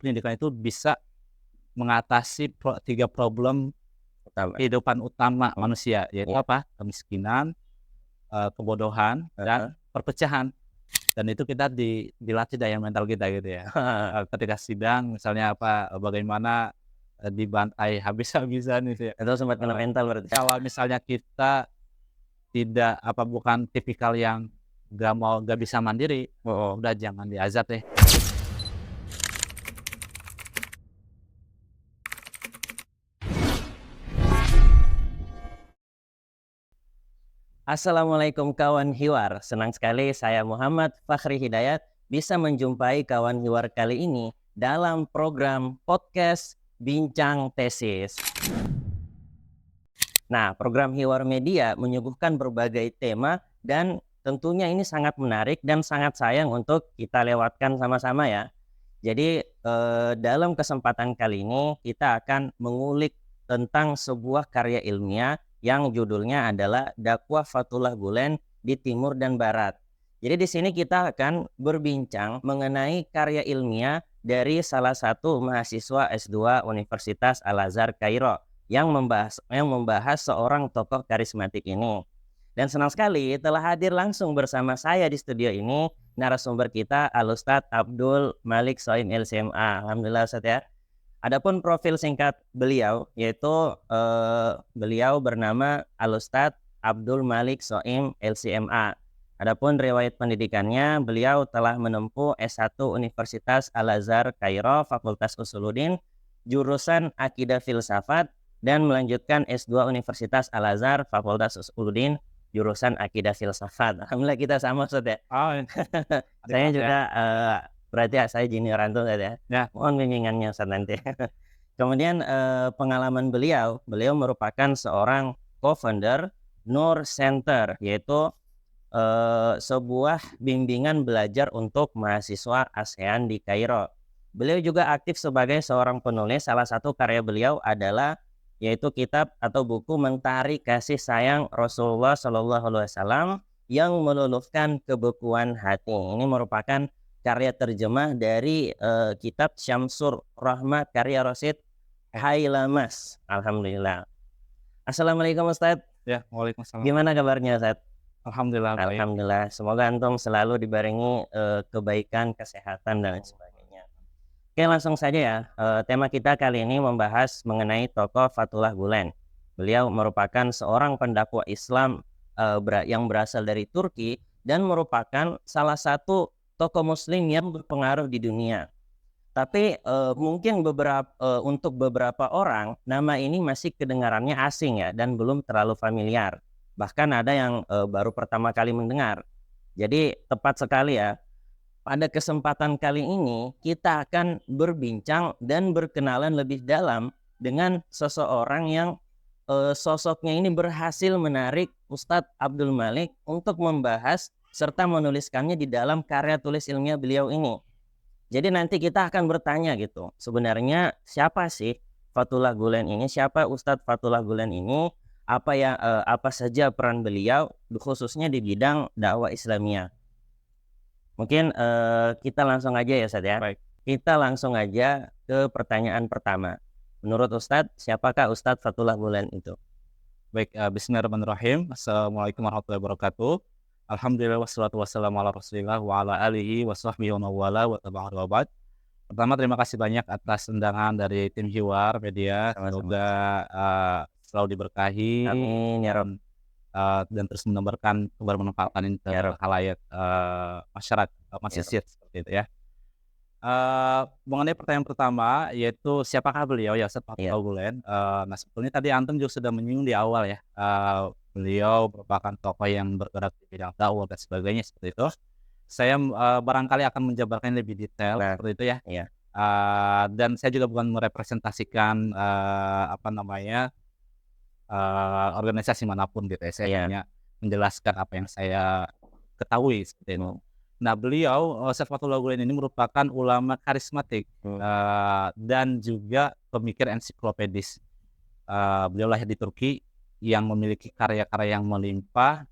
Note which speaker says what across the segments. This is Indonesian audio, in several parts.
Speaker 1: pendidikan itu bisa mengatasi 3 problem
Speaker 2: Utama.
Speaker 1: kehidupan utama manusia, yaitu
Speaker 2: Iya.
Speaker 1: apa? Kemiskinan, kebodohan,
Speaker 2: Heeh.
Speaker 1: dan perpecahan. Dan itu kita dilatih daya mental kita gitu ya. Ketika sidang misalnya apa, bagaimana, dibantai habis-habisan gitu ya.
Speaker 2: Itu sempat kena mental berarti?
Speaker 1: Kalau misalnya kita tidak bukan tipikal yang nggak bisa mandiri, udah jangan diazab deh.
Speaker 2: Assalamualaikum kawan Hiwar, senang sekali saya Muhammad Fakhri Hidayat bisa menjumpai kawan Hiwar kali ini dalam program podcast Bincang Tesis. Nah, program Hiwar Media menyuguhkan berbagai tema dan tentunya ini sangat menarik dan sangat sayang untuk kita lewatkan sama-sama ya. Jadi dalam kesempatan kali ini kita akan mengulik tentang sebuah karya ilmiah yang judulnya adalah Dakwah Fathullah Gulen di Timur dan Barat. Jadi di sini kita akan berbincang mengenai karya ilmiah dari salah satu mahasiswa S2 Universitas Al-Azhar Kairo yang membahas seorang tokoh karismatik ini. Dan senang sekali telah hadir langsung bersama saya di studio ini narasumber kita Al-Ustadz Abdul Malik Soim LCMA. Alhamdulillah Ustadz ya. Adapun profil singkat beliau yaitu beliau bernama Al-Ustadz Abdul Malik Soim LCMA. Adapun riwayat pendidikannya, beliau telah menempuh S1 Universitas Al-Azhar Kairo, Fakultas Usuluddin, jurusan Akidah Filsafat, dan melanjutkan S2 Universitas Al-Azhar, Fakultas Usuluddin, jurusan Akidah Filsafat. Alhamdulillah kita sama Ustaz ya.
Speaker 1: Oh,
Speaker 2: Saya
Speaker 1: ya.
Speaker 2: juga berarti saya junioran tuh Ustaz ya.
Speaker 1: Ya.
Speaker 2: Mohon bimbingannya Ustaz nanti. Kemudian pengalaman beliau merupakan seorang co-founder Nur Center, yaitu sebuah bimbingan belajar untuk mahasiswa ASEAN di Kairo. Beliau juga aktif sebagai seorang penulis. Salah satu karya beliau adalah yaitu kitab atau buku Mentari Kasih Sayang Rasulullah Shallallahu Alaihi Wasallam yang meluluhkan kebekuan hati. Ini merupakan karya terjemah dari kitab Syamsur Rahmah karya Rosid Hailamas. Alhamdulillah. Assalamualaikum Ustadz.
Speaker 1: Ya, waalaikumsalam.
Speaker 2: Gimana kabarnya Ustadz?
Speaker 1: Alhamdulillah baik.
Speaker 2: Alhamdulillah. Semoga antum selalu dibarengi kebaikan, kesehatan dan lain sebagainya. Oke, langsung saja ya. Tema kita kali ini membahas mengenai tokoh Fathullah Gulen. Beliau merupakan seorang pendakwah Islam yang berasal dari Turki dan merupakan salah satu tokoh Muslim yang berpengaruh di dunia. Tapi mungkin untuk beberapa orang nama ini masih kedengarannya asing ya dan belum terlalu familiar. Bahkan ada yang baru pertama kali mendengar. Jadi tepat sekali ya. Pada kesempatan kali ini kita akan berbincang dan berkenalan lebih dalam dengan seseorang yang sosoknya ini berhasil menarik Ustadz Abdul Malik untuk membahas serta menuliskannya di dalam karya tulis ilmiah beliau ini. Jadi nanti kita akan bertanya gitu, sebenarnya siapa sih Fathullah Gulen ini? Siapa Ustadz Fathullah Gulen ini? Apa saja peran beliau khususnya di bidang dakwah Islamiyah? Mungkin kita langsung aja ya Ustadz ya.
Speaker 1: Baik.
Speaker 2: Kita langsung aja ke pertanyaan pertama. Menurut Ustadz, siapakah Ustadz Fathullah Gulen itu?
Speaker 1: Baik, bismillahirrahmanirrahim. Assalamualaikum warahmatullahi wabarakatuh. Alhamdulillah wassalatu wassalamu ala Rasulillah wa ala alihi wa sahbihi wa mawala wa tabi'ahu wa ba'd. Pertama terima kasih banyak atas undangan dari tim Hiwar Media.
Speaker 2: Sama-sama.
Speaker 1: Semoga selalu diberkahi.
Speaker 2: Amin ya Rabb.
Speaker 1: Dan terus menebarkan kebermanfaatan ini ke
Speaker 2: Ya Rabb.
Speaker 1: khalayak masyarakat masjid seperti itu ya. Mengenai pertanyaan pertama yaitu siapakah beliau ya Ustadz Fathullah Gulen. Nah sebetulnya tadi antum juga sudah menyinggung di awal ya. Beliau merupakan tokoh yang bergerak di bidang dakwah dan sebagainya seperti itu. Saya barangkali akan menjabarkan lebih detail seperti itu ya.
Speaker 2: Iya.
Speaker 1: Dan saya juga bukan merepresentasikan organisasi manapun gitu ya. Saya hanya menjelaskan apa yang saya ketahui seperti itu. Nah beliau Ustadz Fathullah Gulen ini merupakan ulama karismatik dan juga pemikir ensiklopedis. Beliau lahir di Turki yang memiliki karya-karya yang melimpah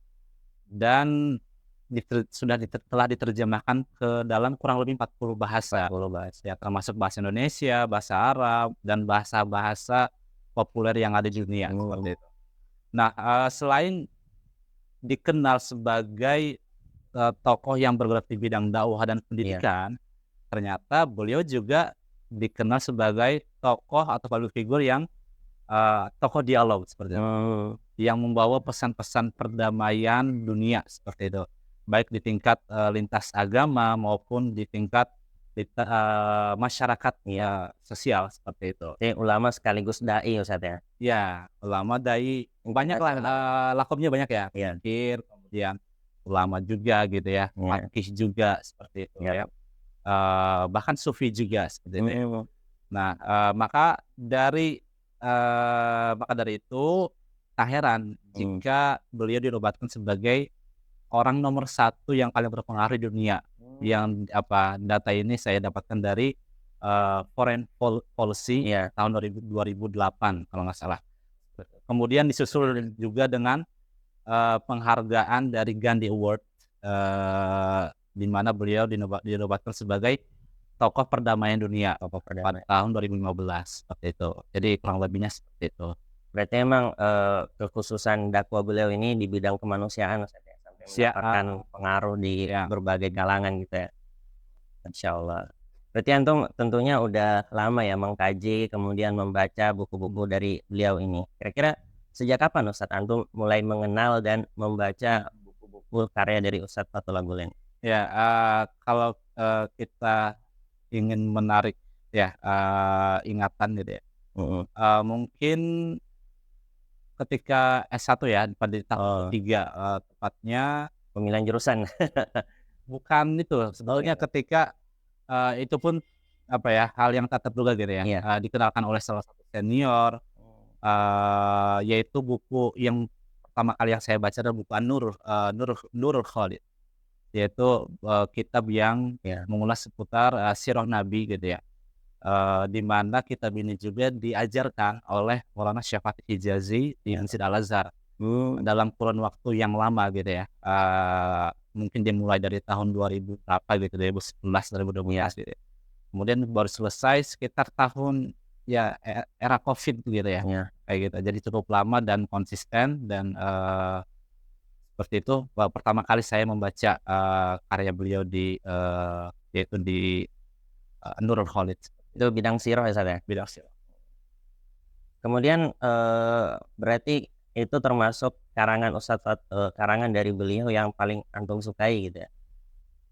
Speaker 1: dan telah diterjemahkan ke dalam kurang lebih 40 bahasa.
Speaker 2: 40 bahasa.
Speaker 1: Ya, termasuk bahasa Indonesia, bahasa Arab, dan bahasa-bahasa populer yang ada di dunia, seperti itu. Nah, selain dikenal sebagai, tokoh yang bergerak di bidang dakwah dan pendidikan, ternyata beliau juga dikenal sebagai tokoh atau public figure yang, tokoh dialog, seperti itu. Yang membawa pesan-pesan perdamaian dunia, seperti itu. Baik di tingkat, lintas agama maupun di tingkat masyarakat, sosial, seperti itu.
Speaker 2: Jadi ulama sekaligus dai Ustaz ya?
Speaker 1: Ya, ulama, dai, banyaklah, lakomnya banyak ya, pemikir, kemudian ulama juga gitu ya, faqih juga, seperti itu ya. Bahkan sufi juga, seperti itu ya. Nah, maka dari itu tak heran jika beliau dinobatkan sebagai orang nomor 1 yang paling berpengaruh di dunia. Yang data ini saya dapatkan dari Foreign Policy tahun 2008 kalau nggak salah. Kemudian disusul juga dengan penghargaan dari Gandhi Award, di mana beliau dinobatkan sebagai tokoh perdamaian dunia pada tahun 2015, seperti itu. Jadi kurang lebihnya seperti itu.
Speaker 2: Berarti emang kekhususan dakwah beliau ini di bidang kemanusiaan Ustaz ya? Sampai mendapatkan pengaruh di berbagai kalangan gitu ya. Insyaallah. Berarti antum tentunya udah lama ya mengkaji kemudian membaca buku-buku dari beliau ini. Kira-kira sejak kapan Ustaz antum mulai mengenal dan membaca buku-buku karya dari Ustadz Fathullah Gulen?
Speaker 1: Ya, kalau kita ingin menarik ya ingatan gitu ya. Mungkin ketika S1 ya pada tahun 3 tepatnya.
Speaker 2: Pemilihan jurusan.
Speaker 1: Bukan itu, sebetulnya ketika itu pun hal yang tak terduga gitu ya. Dikenalkan oleh salah satu senior, yaitu buku yang pertama kali yang saya baca adalah buku Nurul Khalid, yaitu kitab yang mengulas seputar sirah Nabi gitu ya. Di mana kitab ini juga diajarkan oleh Maulana Syekh Fatih Hijazi di Masjid Al-Azhar dalam kurun waktu yang lama gitu ya. Mungkin dimulai dari tahun 2000 berapa gitu, 2011, 2012 gitu ya. Kemudian baru selesai sekitar tahun era Covid gitu ya. Kayak gitu. Jadi cukup lama dan konsisten dan seperti itu. Pertama kali saya membaca karya beliau yaitu di Nurul Khalid.
Speaker 2: Itu bidang sirah ya Ustaz ya?
Speaker 1: Bidang sirah.
Speaker 2: Kemudian berarti itu termasuk karangan dari beliau yang paling antum sukai gitu ya?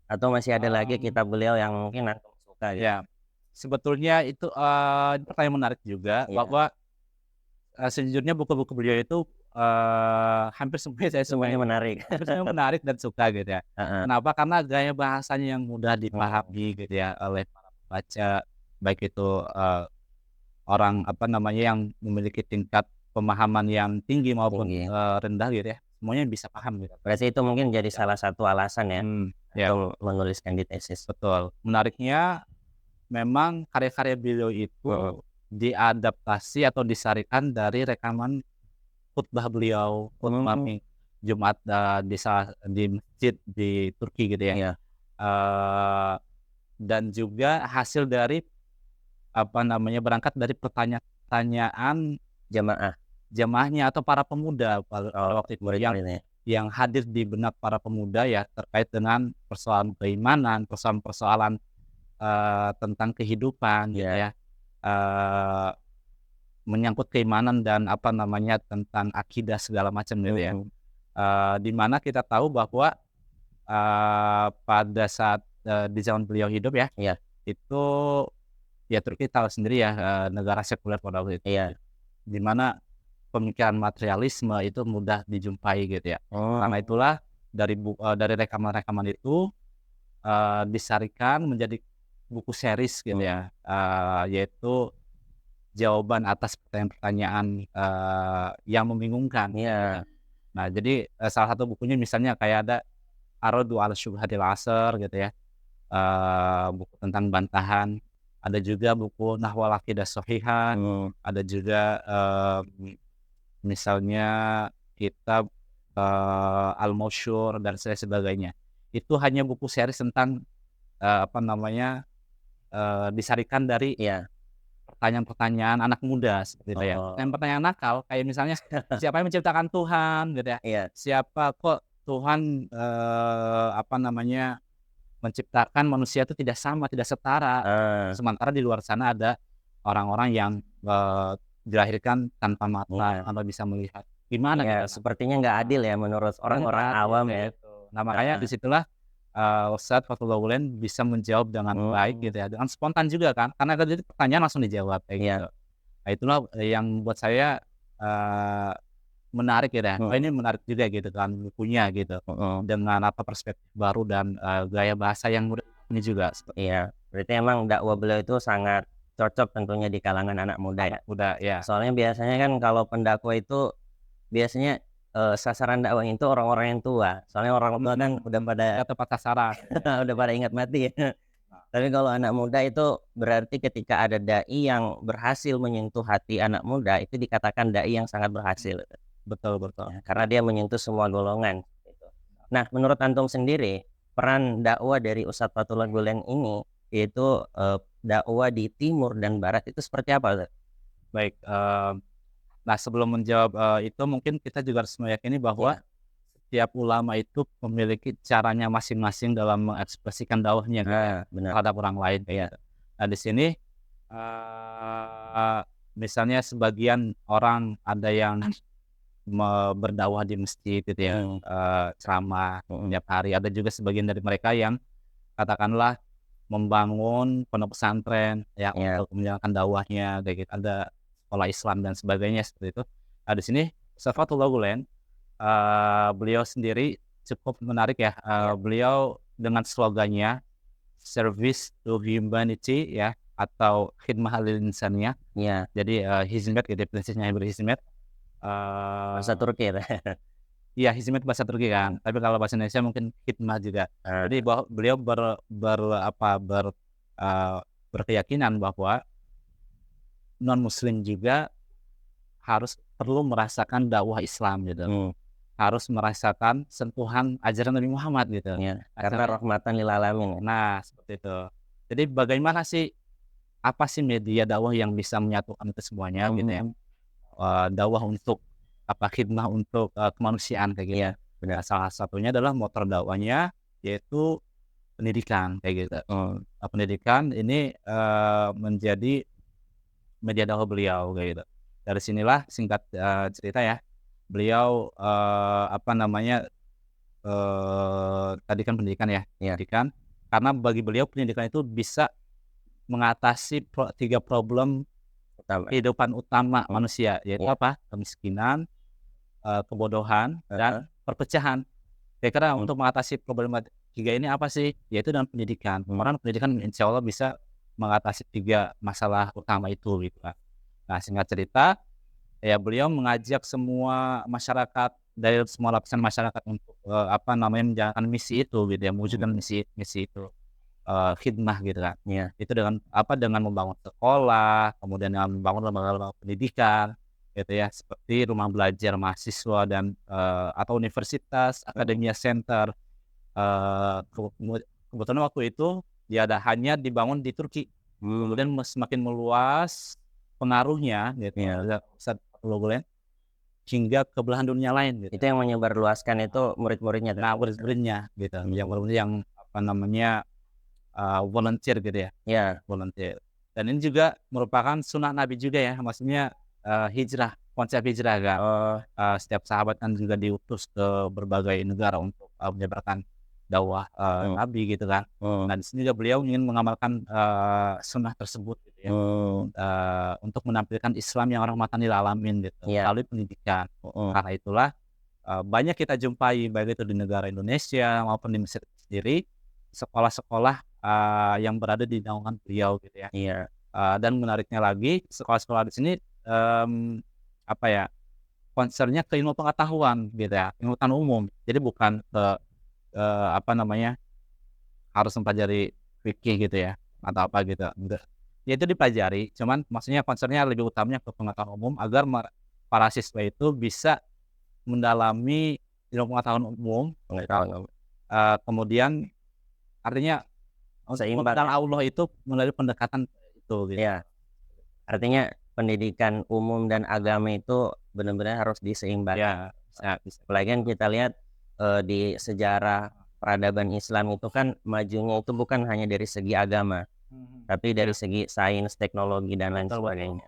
Speaker 2: Atau masih ada lagi kitab beliau yang mungkin antum suka gitu?
Speaker 1: Ya, sebetulnya itu pertanyaan menarik juga bahwa sejujurnya buku-buku beliau itu hampir semuanya saya suka.
Speaker 2: Semuanya menarik.
Speaker 1: Semuanya menarik dan suka gitu ya. Kenapa? Karena gaya bahasanya yang mudah dipahami gitu ya oleh para pembaca, baik itu orang yang memiliki tingkat pemahaman yang tinggi maupun rendah gitu ya. Semuanya bisa paham gitu.
Speaker 2: Berarti itu mungkin jadi salah satu alasan ya untuk menuliskan di tesis.
Speaker 1: Betul. Menariknya memang karya-karya beliau itu diadaptasi atau disarikan dari rekaman khutbah beliau, khutbah Jumat di masjid di Turki gitu ya. Dan juga hasil dari berangkat dari pertanyaan jamaahnya atau para pemuda pada waktu itu yang hadir di benak para pemuda ya terkait dengan persoalan keimanan, persoalan tentang kehidupan gitu ya. Menyangkut keimanan dan tentang akidah segala macam gitu ya. Di mana kita tahu bahwa pada saat di zaman beliau hidup ya, itu ya Turki tahu sendiri ya, negara sekuler pada waktu itu. Di mana pemikiran materialisme itu mudah dijumpai gitu ya. Karena itulah dari rekaman-rekaman itu disarikan menjadi buku series gitu ya, yaitu jawaban atas pertanyaan-pertanyaan yang membingungkan. Nah, jadi salah satu bukunya misalnya kayak ada Ar-Raddu 'ala Syubhatil 'Ashr gitu ya, buku tentang bantahan. Ada juga buku Nahwal Aqidah Shahihah, ada juga misalnya kitab Al-Mawsyur dan sebagainya. itu hanya buku series tentang, apa namanya, disarikan dari
Speaker 2: Iya.
Speaker 1: pertanyaan-pertanyaan anak muda seperti itu ya.
Speaker 2: Oh,
Speaker 1: Pertanyaan-pertanyaan nakal kayak misalnya, siapa yang menciptakan Tuhan gitu ya,
Speaker 2: iya,
Speaker 1: siapa kok Tuhan, apa namanya, menciptakan manusia itu tidak sama, tidak setara,
Speaker 2: ah,
Speaker 1: sementara di luar sana ada orang-orang yang, dilahirkan tanpa mata,
Speaker 2: iya,
Speaker 1: tanpa bisa melihat. Gimana
Speaker 2: iya,
Speaker 1: gitu?
Speaker 2: sepertinya nggak adil ya menurut
Speaker 1: Orangnya
Speaker 2: orang-orang
Speaker 1: nggak adil
Speaker 2: awam
Speaker 1: kayak
Speaker 2: ya.
Speaker 1: gitu. Nah, makanya
Speaker 2: Heeh,
Speaker 1: di situlah, Ustadz Fathullah Gulen bisa menjawab dengan baik
Speaker 2: mmm,
Speaker 1: gitu ya, dengan spontan juga kan, karena kan itu pertanyaan langsung dijawab kayak gitu.
Speaker 2: iya,
Speaker 1: Nah, itulah, yang buat saya, menarik gitu ya, oh
Speaker 2: mhm,
Speaker 1: ini menarik juga gitu kan bukunya gitu,
Speaker 2: mhm,
Speaker 1: dengan apa, perspektif baru dan, gaya bahasa yang mudah ini juga seperti
Speaker 2: iya. Berarti emang dakwah beliau itu sangat cocok tentunya di kalangan anak muda ya?
Speaker 1: anak muda ya,
Speaker 2: Soalnya biasanya kan kalau pendakwah itu biasanya, sasaran dakwahnya itu orang-orang yang tua. Soalnya orang tua kan udah pada
Speaker 1: nggak tepat sasaran gitu ya.
Speaker 2: udah pada ingat mati ya.
Speaker 1: Nah,
Speaker 2: Tapi kalau anak muda itu berarti ketika ada dai yang berhasil menyentuh hati anak muda, itu dikatakan dai yang sangat berhasil,
Speaker 1: betul betul.
Speaker 2: ya, karena dia menyentuh semua golongan, gitu. Nah, menurut antum sendiri, peran dakwah dari Ustadz Fathullah Gulen ini, yaitu, dakwah di timur dan barat itu seperti apa, Ustaz?
Speaker 1: Baik, nah sebelum menjawab, itu mungkin kita juga harus meyakini bahwa
Speaker 2: Iya,
Speaker 1: setiap ulama itu memiliki caranya masing-masing dalam mengekspresikan dakwahnya gitu ya,
Speaker 2: benar,
Speaker 1: terhadap orang lain kayak
Speaker 2: iya,
Speaker 1: gitu. Nah di sini, misalnya sebagian orang ada yang berdakwah di masjid gitu ya,
Speaker 2: mhm,
Speaker 1: ceramah
Speaker 2: mhm,
Speaker 1: tiap hari, ada juga sebagian dari mereka yang katakanlah membangun pondok pesantren ya
Speaker 2: iya,
Speaker 1: untuk menjalankan dakwahnya kayak gitu, ada sekolah Islam dan sebagainya seperti itu. Nah di sini Ustaz Fathullah Gulen, beliau sendiri cukup menarik ya,
Speaker 2: iya,
Speaker 1: beliau dengan slogannya "Service to Humanity" ya, atau "Khidmah lil Insaniyah".
Speaker 2: iya,
Speaker 1: Jadi, hizmet gitu definisinya hizmet,
Speaker 2: bahasa Turki itu.
Speaker 1: iya hizmet bahasa Turki kan, tapi kalau bahasa Indonesia mungkin khidmah juga. Jadi
Speaker 2: Heeh,
Speaker 1: bahwa beliau apa, berkeyakinan bahwa non muslim juga harus perlu merasakan dakwah Islam gitu,
Speaker 2: mmm,
Speaker 1: harus merasakan sentuhan ajaran Nabi Muhammad gitu.
Speaker 2: iya,
Speaker 1: Nah
Speaker 2: karena rahmatan lil alamin ya?
Speaker 1: nah seperti itu. Jadi bagaimana sih, apa sih media dakwah yang bisa menyatukan itu semuanya gitu ya,
Speaker 2: Mhm,
Speaker 1: dakwah untuk apa, khidmah untuk, kemanusiaan kayak gitu.
Speaker 2: iya,
Speaker 1: Nah,
Speaker 2: benar,
Speaker 1: salah satunya adalah motor dakwahnya yaitu pendidikan kayak gitu.
Speaker 2: mhm,
Speaker 1: Pendidikan ini, menjadi media dakwah beliau kayak gitu. Dari sinilah singkat, cerita ya, beliau, apa namanya, tadi kan pendidikan ya,
Speaker 2: iya,
Speaker 1: pendidikan karena bagi beliau pendidikan itu bisa mengatasi 3 problem
Speaker 2: utama,
Speaker 1: kehidupan utama
Speaker 2: mhm,
Speaker 1: manusia, yaitu
Speaker 2: iya,
Speaker 1: apa? Kemiskinan, kebodohan, dan
Speaker 2: heeh,
Speaker 1: perpecahan. Kira-kira
Speaker 2: mhm,
Speaker 1: untuk mengatasi problematika 3 ini apa sih? Yaitu dengan pendidikan.
Speaker 2: mhm,
Speaker 1: Orang pendidikan insya Allah bisa mengatasi 3 masalah utama itu gitu kan. Nah singkat cerita, ya beliau mengajak semua masyarakat dari semua lapisan masyarakat untuk, apa namanya, menjalankan misi itu gitu ya, mewujudkan
Speaker 2: mhm,
Speaker 1: misi misi itu, khidmah gitu kan.
Speaker 2: iya,
Speaker 1: Itu dengan apa, dengan membangun sekolah, kemudian dengan membangun lembaga-lembaga pendidikan gitu ya, seperti rumah belajar mahasiswa dan, atau universitas,
Speaker 2: mhm,
Speaker 1: akademia center. Kebetulan waktu itu dia hanya dibangun di Turki,
Speaker 2: mmm,
Speaker 1: kemudian semakin meluas pengaruhnya gitu
Speaker 2: iya,
Speaker 1: oleh Ustadz Fathullah Gulen hingga ke belahan dunia lain gitu.
Speaker 2: itu yang menyebarluaskan itu murid-muridnya tuh?
Speaker 1: Nah murid-muridnya gitu, yang
Speaker 2: Mhm,
Speaker 1: murid-murid yang apa namanya, volunteer gitu ya,
Speaker 2: iya,
Speaker 1: volunteer. Dan ini juga merupakan sunnah Nabi juga ya, maksudnya, hijrah, konsep hijrah kan,
Speaker 2: oh,
Speaker 1: setiap sahabat kan juga diutus ke berbagai negara untuk, menyebarkan dakwah,
Speaker 2: mhm,
Speaker 1: Nabi gitu kan.
Speaker 2: mhm,
Speaker 1: Nah di sini juga beliau ingin mengamalkan, sunnah tersebut gitu ya,
Speaker 2: mmm,
Speaker 1: untuk menampilkan Islam yang rahmatan lil alamin gitu,
Speaker 2: iya,
Speaker 1: melalui pendidikan.
Speaker 2: mhm,
Speaker 1: Karena itulah, banyak kita jumpai baik itu di negara Indonesia maupun di Mesir sendiri, sekolah-sekolah, yang berada di naungan beliau gitu ya.
Speaker 2: iya,
Speaker 1: Dan menariknya lagi sekolah-sekolah di sini, mmm, apa ya, concern-nya ke ilmu pengetahuan gitu ya, ilmu pengetahuan umum. Jadi bukan ke, apa namanya, harus mempelajari fikih gitu ya, atau apa gitu, enggak. Ya itu dipelajari, cuman maksudnya concern-nya lebih utamanya ke pengetahuan umum agar para siswa itu bisa mendalami ilmu pengetahuan umum gitu,
Speaker 2: pengetahuan umum,
Speaker 1: kemudian artinya
Speaker 2: Seimbang.
Speaker 1: mengenal Allah itu melalui pendekatan itu gitu.
Speaker 2: Ya, artinya pendidikan umum dan agama itu benar-benar harus diseimbangkan.
Speaker 1: Ya, bisa.
Speaker 2: Apalagi kan kita lihat di sejarah peradaban Islam itu kan majunya itu bukan hanya dari segi agama, tapi dari segi sains, teknologi dan lain
Speaker 1: Betul,
Speaker 2: sebagainya.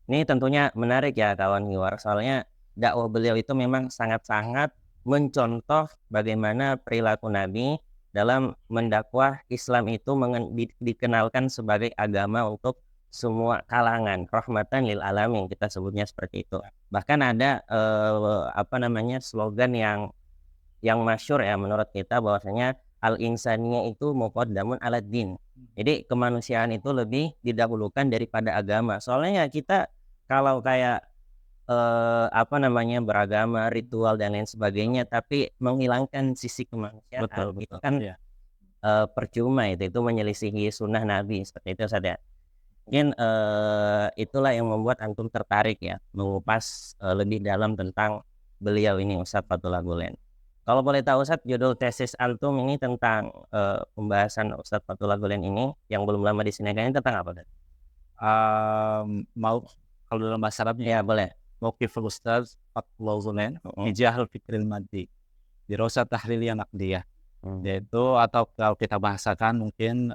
Speaker 2: Ini tentunya menarik ya kawan Hiwar, soalnya dakwah beliau itu memang sangat-sangat mencontoh bagaimana perilaku Nabi dalam mendakwah Islam itu dikenalkan sebagai agama untuk semua kalangan, rahmatan lil alamin, kita sebutnya seperti itu. Bahkan ada slogan yang masyhur ya menurut kita, bahwasanya al insaniyah itu muqaddamun alad din. Jadi kemanusiaan itu lebih didahulukan daripada agama. Soalnya ya kita kalau kayak beragama, ritual dan lain sebagainya, tapi menghilangkan sisi kemanusiaan,
Speaker 1: Betul,
Speaker 2: itu
Speaker 1: betul.
Speaker 2: kan
Speaker 1: Iya.
Speaker 2: percuma, itu menyelisihi sunnah Nabi seperti itu saja. Mungkin itulah yang membuat antum tertarik ya mengupas lebih dalam tentang beliau ini, Ustadz Fathullah Gulen. Kalau boleh tahu Ustadz, judul tesis antum ini tentang pembahasan Ustadz Fathullah Gulen ini yang belum lama disinegani tentang apa, Ustadz?
Speaker 1: Mau kalau dalam bahasa Arabnya
Speaker 2: Ya, boleh.
Speaker 1: Mauqiful Ustaz Fathullah Gulen
Speaker 2: Mm-mm.
Speaker 1: Hijahul Fikril Maddi Dirasa Tahliliyah Naqdiyah,
Speaker 2: Hmm.
Speaker 1: yaitu atau kalau kita bahasakan mungkin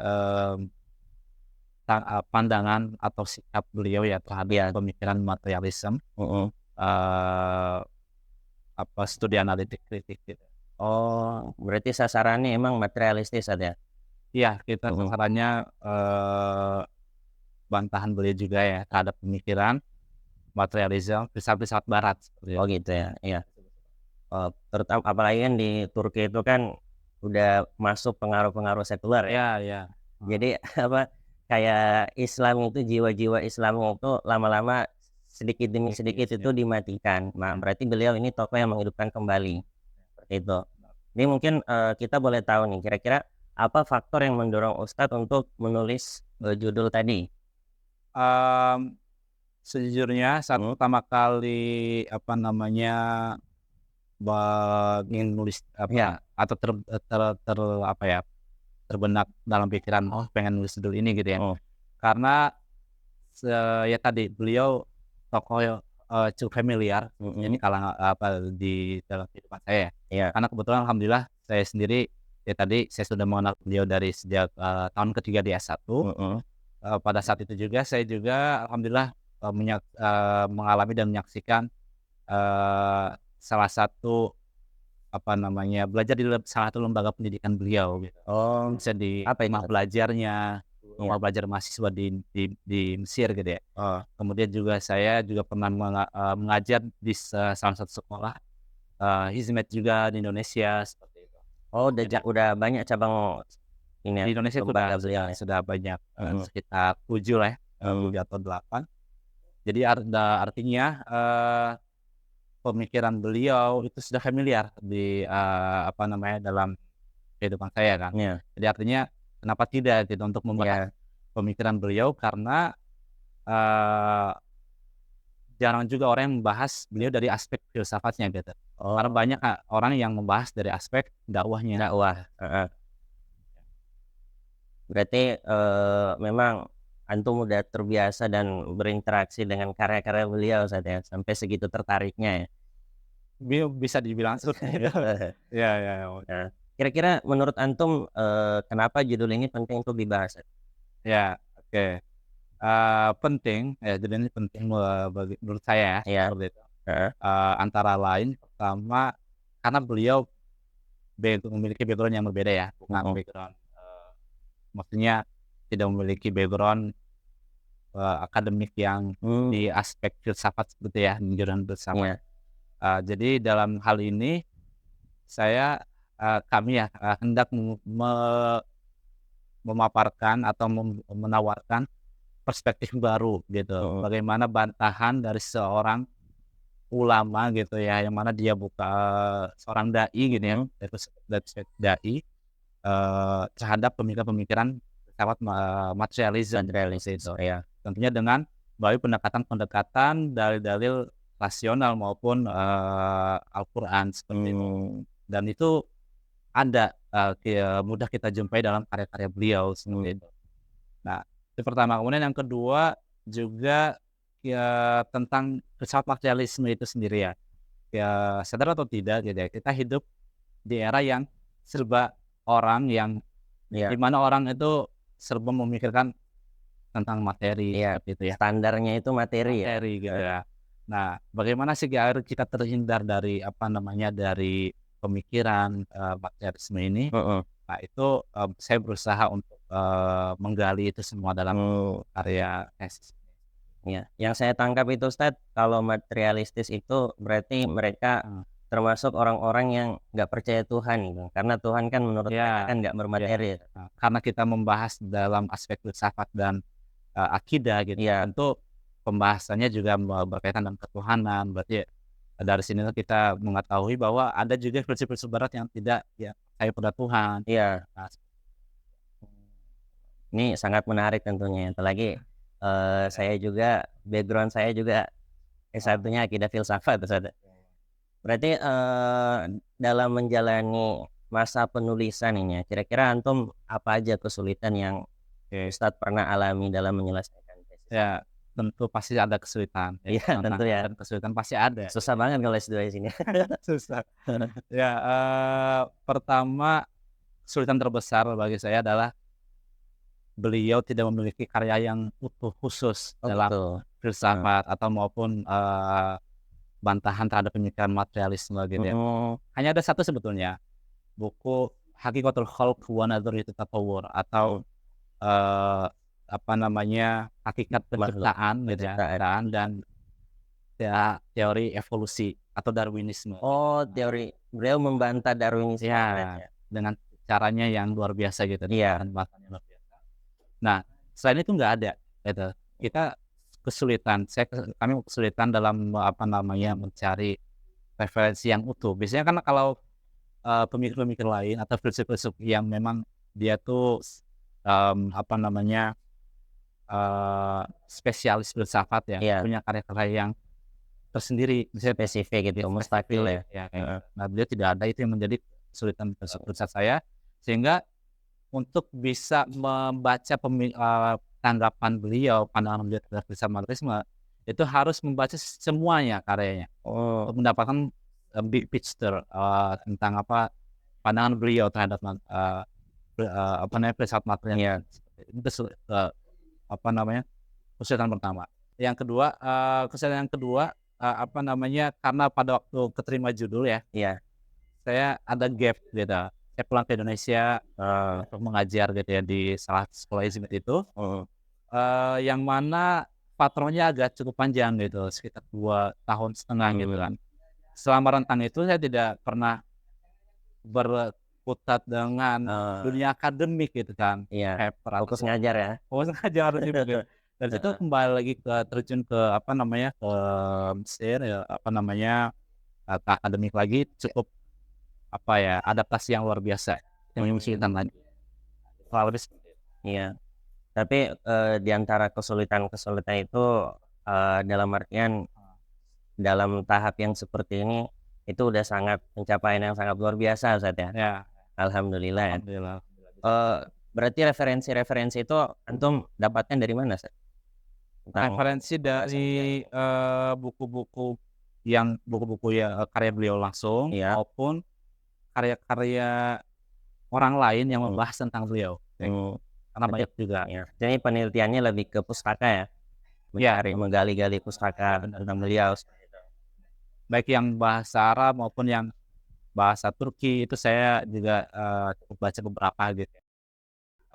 Speaker 1: pandangan atau sikap beliau ya terhadap pemikiran materialisme,
Speaker 2: Mm-mm.
Speaker 1: studi analitik kritik gitu.
Speaker 2: Oh, berarti sasarannya emang materialistis ada.
Speaker 1: Iya, kita sasarannya bantahan beliau juga ya terhadap pemikiran materialisme filsafat barat seperti
Speaker 2: Oh gitu ya, iya. Terutama apalagi kan di Turki itu kan udah masuk pengaruh-pengaruh sekuler ya.
Speaker 1: ya.
Speaker 2: Jadi kayak Islam itu, jiwa-jiwa Islam itu lama-lama sedikit demi sedikit itu dimatikan. Nah, berarti beliau ini tokoh yang menghidupkan kembali seperti itu. Ini mungkin kita boleh tahu nih, kira-kira apa faktor yang mendorong Ustadz untuk menulis judul tadi?
Speaker 1: Sejujurnya saat pertama kali ingin nulis atau terbenak dalam pikiran pengen nulis judul ini gitu ya. Karena ya tadi beliau tokoh cukup familiar ini kalangan di dalam kehidupan saya ya. Karena kebetulan alhamdulillah saya sendiri ya tadi saya sudah mengenal beliau dari sejak tahun ketiga di S1. Pada saat itu juga saya juga alhamdulillah mengalami dan menyaksikan salah satu belajar di salah satu lembaga pendidikan beliau gitu. Bisa di rumah belajarnya, rumah belajar mahasiswa di Mesir gitu ya. Kemudian juga saya juga pernah mengajar di salah satu sekolah hizmet juga di Indonesia seperti itu.
Speaker 2: Oh, udah banyak cabang ini
Speaker 1: Di Indonesia sudah banyak sekitar 7 lah ya, 7 atau 8. Jadi artinya pemikiran beliau itu sudah familiar di dalam kehidupan saya kan. Jadi artinya kenapa tidak gitu untuk membahas pemikiran beliau, karena jarang juga orang yang membahas beliau dari aspek filsafatnya gitu. Karena banyak orang yang membahas dari aspek dakwahnya.
Speaker 2: Berarti memang antum udah terbiasa dan berinteraksi dengan karya-karya beliau saja sampai segitu tertariknya ya.
Speaker 1: Bisa dibilang seperti itu. Ya.
Speaker 2: Nah, kira-kira menurut antum kenapa judul ini penting untuk dibahas?
Speaker 1: Ya, oke. Penting ya, judul ini penting menurut saya ya. Seperti itu. Antara lain pertama karena beliau memiliki background yang berbeda ya, bukan background maksudnya tidak memiliki background akademik yang di aspek filsafat seperti ya, jurusan filsafat. Jadi dalam hal ini kami hendak memaparkan atau menawarkan perspektif baru gitu. Bagaimana bantahan dari seorang ulama gitu ya, yang mana dia bukan seorang dai gitu ya, dari dai terhadap pemikiran-pemikiran filsafat materialisme itu ya. Tentunya dengan melalui pendekatan dalil-dalil rasional maupun Al-Qur'an seperti itu. Dan itu ada mudah kita jumpai dalam karya-karya beliau seperti itu. Nah, itu pertama. Kemudian yang kedua juga ya tentang filsafat materialisme itu sendiri ya. Ya sadar atau tidak gitu ya, kita hidup di era yang serba orang yang di
Speaker 2: Iya,
Speaker 1: mana orang itu serba memikirkan tentang materi
Speaker 2: iya,
Speaker 1: seperti itu ya,
Speaker 2: standarnya itu materi ya?
Speaker 1: materi gitu ya. Nah, bagaimana sih agar kita terhindar dari apa namanya, dari pemikiran, materialisme ini?
Speaker 2: Mhm,
Speaker 1: Nah itu, saya berusaha untuk, menggali itu semua dalam
Speaker 2: mmm.
Speaker 1: karya tesis.
Speaker 2: Ya, yang saya tangkap itu Ustadz, kalau materialistis itu berarti mereka
Speaker 1: Heeh.
Speaker 2: termasuk orang-orang yang nggak percaya Tuhan gitu, karena Tuhan kan menurut mereka
Speaker 1: Ya,
Speaker 2: kan nggak
Speaker 1: ya.
Speaker 2: bermateri.
Speaker 1: Karena kita membahas dalam aspek filsafat dan, akidah gitu,
Speaker 2: Iya,
Speaker 1: tentu pembahasannya juga berkaitan dengan ketuhanan. Berarti dari sinilah kita mengetahui bahwa ada juga prinsip-prinsip barat yang tidak ya percaya pada Tuhan.
Speaker 2: iya,
Speaker 1: Nah,
Speaker 2: ini sangat menarik tentunya, apalagi, saya juga background saya juga S1-nya akidah filsafat Ustadz. Berarti, dalam menjalani masa penulisan ini ya, kira-kira antum apa aja kesulitan yang
Speaker 1: oke.
Speaker 2: Ustadz pernah alami dalam menyelesaikan tesis?
Speaker 1: Ya, tentu pasti ada kesulitan ya,
Speaker 2: Iya, tentu
Speaker 1: tantangan
Speaker 2: ya.
Speaker 1: dan kesulitan pasti ada.
Speaker 2: Susah banget kalau S2 di sini.
Speaker 1: Susah. Ya, pertama kesulitan terbesar bagi saya adalah beliau tidak memiliki karya yang utuh khusus
Speaker 2: Oh
Speaker 1: dalam
Speaker 2: gitu. Heeh.
Speaker 1: filsafat atau maupun, bantahan terhadap pemikiran materialisme gitu ya.
Speaker 2: Mhm.
Speaker 1: Hanya ada satu sebetulnya, buku Hakikatul Khalq wa Nadhriyatul Tatawwur atau,
Speaker 2: Mhm.
Speaker 1: eee, apa namanya, Hakikat
Speaker 2: Makhluk
Speaker 1: Penciptaan gitu ya,
Speaker 2: penciptaan.
Speaker 1: penciptaan dan teori evolusi atau Darwinisme.
Speaker 2: Oh, teori beliau membantah Darwinisme berarti
Speaker 1: Ya,
Speaker 2: ya?
Speaker 1: dengan caranya yang luar biasa gitu,
Speaker 2: Iya.
Speaker 1: dengan bahasanya luar biasa. Nah, selain itu nggak ada, gitu. Kita kesulitan, kami kesulitan dalam, apa namanya, mencari referensi yang utuh. Biasanya kan kalau, pemikir-pemikir lain atau filsuf-filsuf yang memang dia tuh, apa namanya, spesialis filsafat ya,
Speaker 2: Iya,
Speaker 1: punya karya-karya yang tersendiri, misalnya
Speaker 2: spesifik
Speaker 1: dia
Speaker 2: gitu, mustakil ya?
Speaker 1: spesifik, ya kayak
Speaker 2: Heeh.
Speaker 1: gitu. Nah, beliau tidak ada, itu yang menjadi kesulitan besar saya, sehingga untuk bisa membaca tanggapan beliau, pandangan beliau terhadap filsafat Marxisme, itu harus membaca semuanya karyanya,
Speaker 2: Oh,
Speaker 1: untuk mendapatkan, big picture, tentang apa, pandangan beliau terhadap apa namanya, filsafat material.
Speaker 2: iya.
Speaker 1: Itu apa namanya, kesulitan pertama. Yang kedua, kesulitan yang kedua, apa namanya, karena pada waktu keterima judul ya,
Speaker 2: Iya.
Speaker 1: saya ada gap gitu. Saya pulang ke Indonesia,
Speaker 2: Oh,
Speaker 1: untuk mengajar gitu ya di salah satu sekolah Hizbut itu,
Speaker 2: mhm.
Speaker 1: yang mana patronnya agak cukup panjang gitu, sekitar 2,5 tahun gitu kan. Selama rentang itu saya tidak pernah berkutat dengan
Speaker 2: Oh,
Speaker 1: dunia akademik gitu kan,
Speaker 2: iya.
Speaker 1: paper
Speaker 2: Fokus
Speaker 1: atau
Speaker 2: ngajar ya?
Speaker 1: ngajar gitu. Dari situ
Speaker 2: Heeh.
Speaker 1: kembali lagi terjun ke apa namanya, ke Mesir ya, apa namanya, ke akademik lagi cukup apa ya, adaptasi yang luar biasa, yang kesulitan lagi. Kurang lebih seperti itu.
Speaker 2: Iya. Tapi, di antara kesulitan-kesulitan itu, dalam artian dalam tahap yang seperti ini, itu udah sangat pencapaian yang sangat luar biasa Ustadz ya?
Speaker 1: Ya,
Speaker 2: Alhamdulillah ya.
Speaker 1: alhamdulillah alhamdulillah bisa.
Speaker 2: Eee, berarti referensi-referensi itu antum dapatnya dari mana Ustadz? Tentang
Speaker 1: Referensi
Speaker 2: pembahasan beliau
Speaker 1: dari,
Speaker 2: ini?
Speaker 1: buku-buku ya, karya beliau langsung
Speaker 2: Iya,
Speaker 1: maupun karya-karya orang lain yang
Speaker 2: mhm,
Speaker 1: membahas tentang beliau, kayak gitu.
Speaker 2: mmm,
Speaker 1: Karena
Speaker 2: berarti
Speaker 1: banyak juga.
Speaker 2: iya, jadi penelitiannya lebih ke pustaka ya?
Speaker 1: Ya,
Speaker 2: Mencari, menggali-gali
Speaker 1: ya
Speaker 2: pustaka
Speaker 1: benar
Speaker 2: tentang
Speaker 1: benar.
Speaker 2: beliau seperti itu.
Speaker 1: Baik yang bahasa Arab maupun yang bahasa Turki itu saya juga, cukup baca beberapa gitu ya.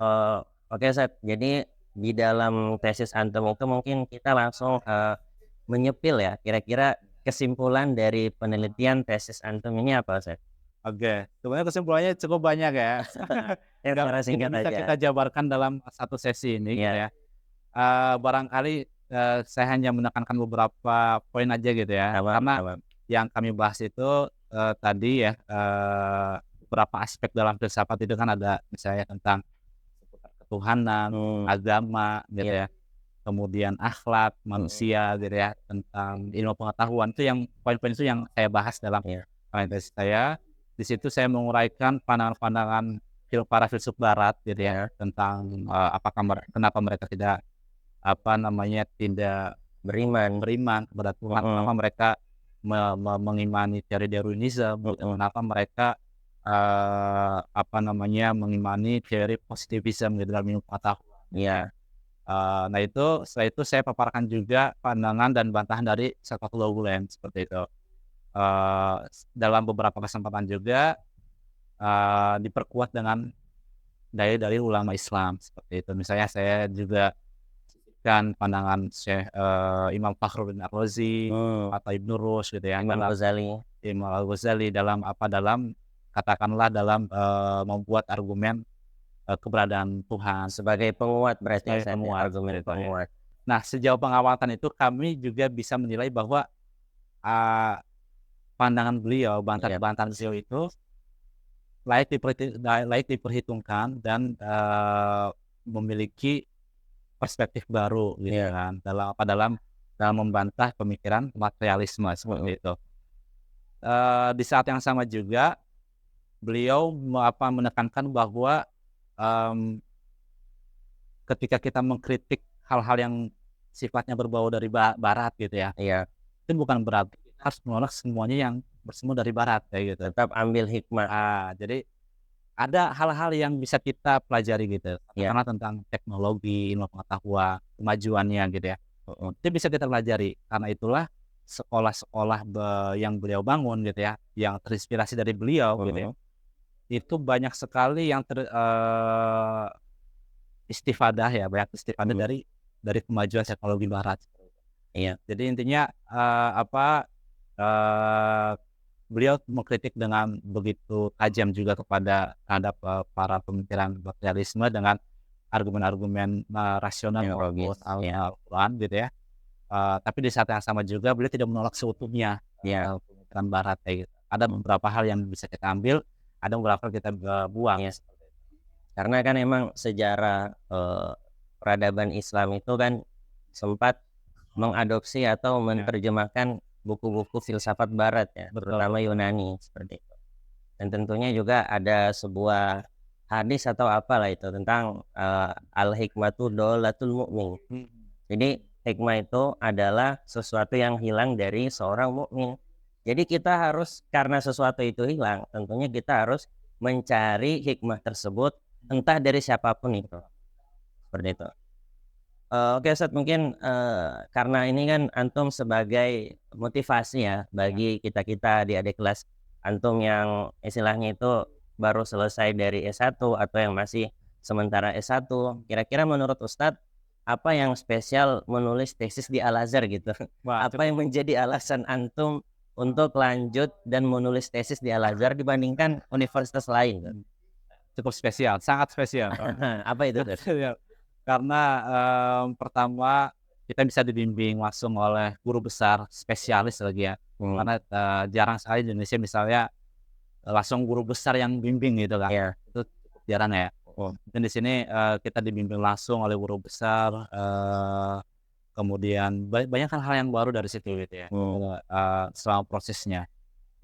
Speaker 2: Eee, oke Ustadz, jadi di dalam tesis antum itu mungkin kita langsung, menyepil ya, kira-kira kesimpulan dari penelitian tesis antum ini apa Ustadz?
Speaker 1: Oke, sebenarnya kesimpulannya cukup banyak ya.
Speaker 2: Ya
Speaker 1: Nggak
Speaker 2: secara
Speaker 1: tidak
Speaker 2: singkat
Speaker 1: bisa
Speaker 2: aja.
Speaker 1: kita jabarkan dalam satu sesi ini gitu
Speaker 2: Iya,
Speaker 1: ya. Barangkali, saya hanya menekankan beberapa poin aja gitu ya.
Speaker 2: tamam
Speaker 1: Karena
Speaker 2: tamam.
Speaker 1: yang kami bahas itu, tadi ya, beberapa aspek dalam filsafat itu kan ada misalnya tentang seputar ketuhanan,
Speaker 2: Mmm,
Speaker 1: agama gitu
Speaker 2: iya,
Speaker 1: ya, kemudian akhlak
Speaker 2: mhm,
Speaker 1: manusia gitu ya, tentang ilmu pengetahuan, itu yang poin-poin itu yang saya bahas dalam
Speaker 2: iya,
Speaker 1: tesis saya. Di situ saya menguraikan pandangan-pandangan para filsuf barat gitu ya, tentang, kenapa mereka tidak, tidak
Speaker 2: Beriman.
Speaker 1: beriman kepada Tuhan,
Speaker 2: Mhm.
Speaker 1: kenapa mereka mengimani teori Darwinisme, kenapa mereka, mengimani teori positivisme gitu dalam ilmu pengetahuan.
Speaker 2: Iya.
Speaker 1: Nah itu, setelah itu saya paparkan juga pandangan dan bantahan dari Syafatul Gulen, seperti itu. Dalam beberapa kesempatan juga, diperkuat dengan dari ulama Islam, seperti itu. Misalnya saya juga kan pandangan Syekh, Imam Fakhruddin Ar-Razi atau Ibnu Rushd gitu ya,
Speaker 2: Imam Ghazali.
Speaker 1: Imam Al-Ghazali dalam katakanlah dalam, membuat argumen, keberadaan Tuhan
Speaker 2: Sebagai penguat berarti
Speaker 1: sebagai
Speaker 2: Ustaz ya,
Speaker 1: penguat,
Speaker 2: argumen
Speaker 1: seperti itu ya.
Speaker 2: penguat.
Speaker 1: Nah, sejauh pengamatan itu kami juga bisa menilai bahwa, eee, pandangan beliau,
Speaker 2: Iya.
Speaker 1: bantahan-bantahan beliau itu layak diperhitungkan dan, memiliki perspektif baru gitu
Speaker 2: Iya.
Speaker 1: kan, dalam membantah pemikiran materialisme, seperti itu. Di saat yang sama juga beliau menekankan bahwa, mmm, ketika kita mengkritik hal-hal yang sifatnya berbau dari barat gitu ya,
Speaker 2: Iya.
Speaker 1: itu bukan berarti harus menolak semuanya yang bersumber dari barat, kayak gitu.
Speaker 2: Tetap ambil hikmah.
Speaker 1: Jadi ada hal-hal yang bisa kita pelajari gitu,
Speaker 2: Iya.
Speaker 1: karena tentang teknologi, ilmu pengetahuan, kemajuannya gitu ya. Itu bisa kita pelajari. Karena itulah sekolah-sekolah yang beliau bangun gitu ya, yang terinspirasi dari beliau gitu ya, itu banyak sekali yang istifadah ya, banyak istifadah dari kemajuan teknologi barat.
Speaker 2: Iya.
Speaker 1: Jadi intinya, eee, beliau mengkritik dengan begitu tajam juga terhadap, para pemikiran materialisme dengan argumen-argumen, rasional
Speaker 2: Teknologis,
Speaker 1: maupun
Speaker 2: iya.
Speaker 1: Al-Quran gitu ya. Tapi di saat yang sama juga beliau tidak menolak seutuhnya,
Speaker 2: Iya.
Speaker 1: pemikiran barat kayak gitu. Ada beberapa hal yang bisa kita ambil, ada beberapa hal kita, buang.
Speaker 2: Iya. Karena kan emang sejarah, peradaban Islam itu kan sempat mengadopsi atau menerjemahkan buku-buku filsafat barat ya,
Speaker 1: Betul.
Speaker 2: terutama Yunani, seperti itu. Dan tentunya juga ada sebuah hadis atau apalah itu tentang, al-hikmatu dolatul mu'min. Jadi hikmah itu adalah sesuatu yang hilang dari seorang mukmin. Jadi kita harus, karena sesuatu itu hilang, tentunya kita harus mencari hikmah tersebut entah dari siapapun itu, seperti itu. Oke Ustaz, mungkin, karena ini kan antum sebagai motivasi ya bagi kita-kita di adik kelas antum yang istilahnya itu baru selesai dari S1 atau yang masih sementara S1, kira-kira menurut Ustadz apa yang spesial menulis tesis di Al-Azhar gitu?
Speaker 1: Wah,
Speaker 2: Apa yang menjadi alasan antum untuk lanjut dan menulis tesis di Al-Azhar dibandingkan universitas lain?
Speaker 1: cukup spesial, sangat spesial.
Speaker 2: Apa itu?
Speaker 1: Iya, karena, pertama kita bisa dibimbing langsung oleh guru besar spesialis lagi ya, karena, jarang sekali di Indonesia misalnya langsung guru besar yang bimbing gitu kan,
Speaker 2: Iya.
Speaker 1: itu cukup jarang ya. Dan di sini, kita dibimbing langsung oleh guru besar, kemudian banyak hal-hal yang baru dari situ gitu ya, selama prosesnya.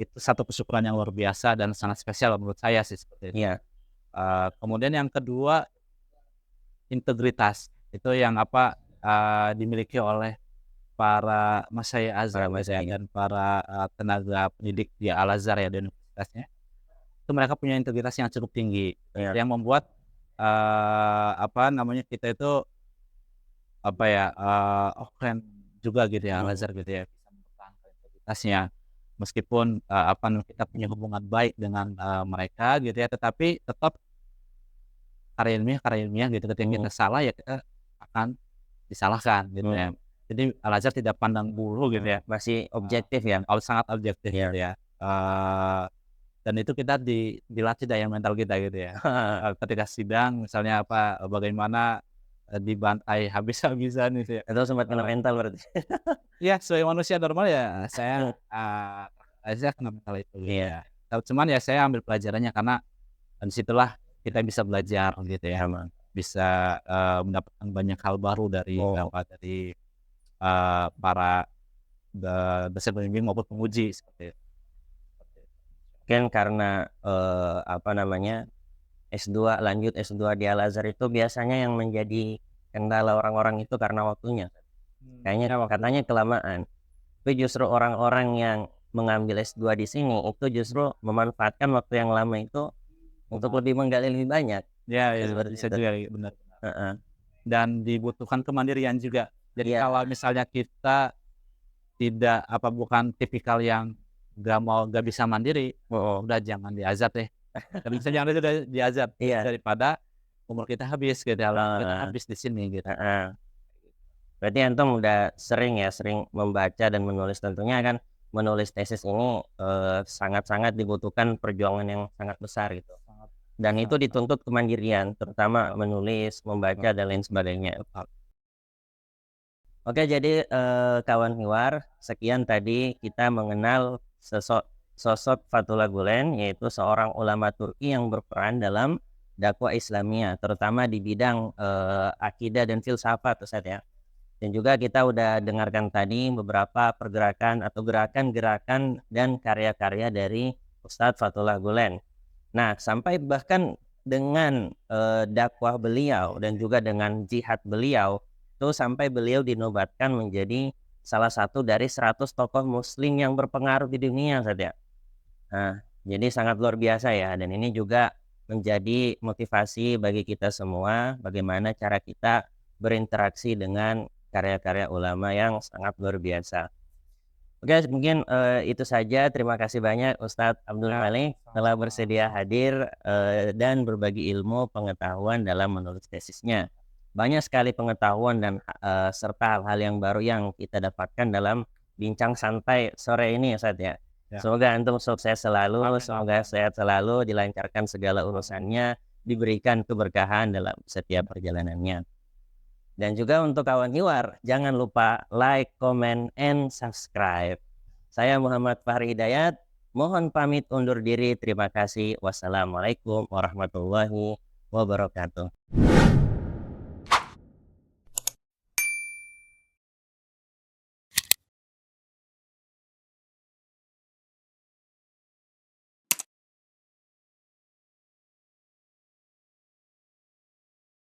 Speaker 1: Itu satu kesyukuran yang luar biasa dan sangat spesial menurut saya sih, seperti itu.
Speaker 2: Iya.
Speaker 1: Kemudian yang kedua, integritas. Itu yang dimiliki oleh para masyayikh Azhar gitu ya, dan para, tenaga pendidik di Al-Azhar ya, di universitasnya. Itu mereka punya integritas yang cukup tinggi,
Speaker 2: Iya.
Speaker 1: yang membuat, kita itu, keren juga gitu ya, Al-Azhar gitu ya, bisa mempertahankan integritasnya. Meskipun, kita punya hubungan baik dengan, mereka gitu ya, tetapi tetap karya ilmiah gitu, ketika kita salah ya kita akan disalahkan gitu ya. Jadi Al-Azhar tidak pandang bulu gitu ya,
Speaker 2: Masih objektif ya?
Speaker 1: sangat objektif
Speaker 2: Iya.
Speaker 1: gitu ya. Dan itu kita dilatih daya mental kita gitu ya. Ketika sidang misalnya bagaimana, dibantai habis-habisan gitu ya.
Speaker 2: Atau sempat kena mental berarti?
Speaker 1: Iya, sebagai manusia normal ya saya kena mental itu gitu
Speaker 2: Iya.
Speaker 1: ya. Cuman ya saya ambil pelajarannya karena dari situlah kita bisa belajar gitu ya. Bisa, mendapatkan banyak hal baru dari para dosen pembimbing maupun penguji seperti itu.
Speaker 2: Mungkin karena, apa namanya, S2 lanjut S2 di Al-Azhar itu biasanya yang menjadi kendala orang-orang itu karena waktunya. Kayaknya
Speaker 1: Ya waktu.
Speaker 2: katanya kelamaan. Tapi justru orang-orang yang mengambil S2 di sini itu justru memanfaatkan waktu yang lama itu untuk
Speaker 1: Benar.
Speaker 2: lebih menggali lebih banyak,
Speaker 1: Ya
Speaker 2: kayak
Speaker 1: ya,
Speaker 2: seperti
Speaker 1: bisa
Speaker 2: itu.
Speaker 1: juga, benar.
Speaker 2: Heeh.
Speaker 1: Dan dibutuhkan kemandirian juga. Jadi
Speaker 2: Iya,
Speaker 1: kalau misalnya kita tidak apa, bukan tipikal yang nggak bisa mandiri, udah jangan diazab deh. Kalau bisa jangan udah diazab,
Speaker 2: iya,
Speaker 1: daripada umur kita habis gitu ya, waktu kita
Speaker 2: heeh,
Speaker 1: habis di sini gitu.
Speaker 2: heeh. Berarti antum udah sering ya, sering membaca dan menulis, tentunya kan menulis tesis ini, sangat-sangat dibutuhkan perjuangan yang sangat besar gitu.
Speaker 1: Sangat
Speaker 2: Dan itu
Speaker 1: sangat
Speaker 2: dituntut kemandirian, terutama menulis,
Speaker 1: sangat
Speaker 2: membaca dan lain sebagainya.
Speaker 1: tepat.
Speaker 2: Oke, jadi, kawan Hiwar, sekian tadi kita mengenal sosok Fethullah Gülen, yaitu seorang ulama Turki yang berperan dalam dakwah Islamiyah, terutama di bidang, akidah dan filsafat, Ustaz, ya. Dan juga kita udah dengarkan tadi beberapa pergerakan atau gerakan-gerakan dan karya-karya dari Ustadz Fethullah Gülen. Nah, sampai bahkan dengan, dakwah beliau dan juga dengan jihad beliau, itu sampai beliau dinobatkan menjadi salah satu dari 100 tokoh muslim yang berpengaruh di dunia, Ustaz, ya. Nah, jadi sangat luar biasa ya, dan ini juga menjadi motivasi bagi kita semua bagaimana cara kita berinteraksi dengan karya-karya ulama yang sangat luar biasa. Oke, mungkin, itu saja. Terima kasih banyak Ustadz Abdul
Speaker 1: Ya,
Speaker 2: Malik telah
Speaker 1: sama-sama.
Speaker 2: bersedia hadir, dan berbagi ilmu pengetahuan dalam menulis tesisnya. Banyak sekali pengetahuan dan, serta hal-hal yang baru yang kita dapatkan dalam bincang santai sore ini, Ustadz, ya.
Speaker 1: Ya,
Speaker 2: Semoga antum sukses selalu,
Speaker 1: amin
Speaker 2: semoga
Speaker 1: amin
Speaker 2: sehat selalu, dilancarkan segala
Speaker 1: amin.
Speaker 2: urusannya, diberikan keberkahan dalam setiap perjalanannya. Dan juga untuk kawan Hiwar, jangan lupa like, comment, and subscribe. Saya Muhammad Fahri Hidayat, mohon pamit undur diri. Terima kasih. Wassalamualaikum warahmatullahi wabarakatuh.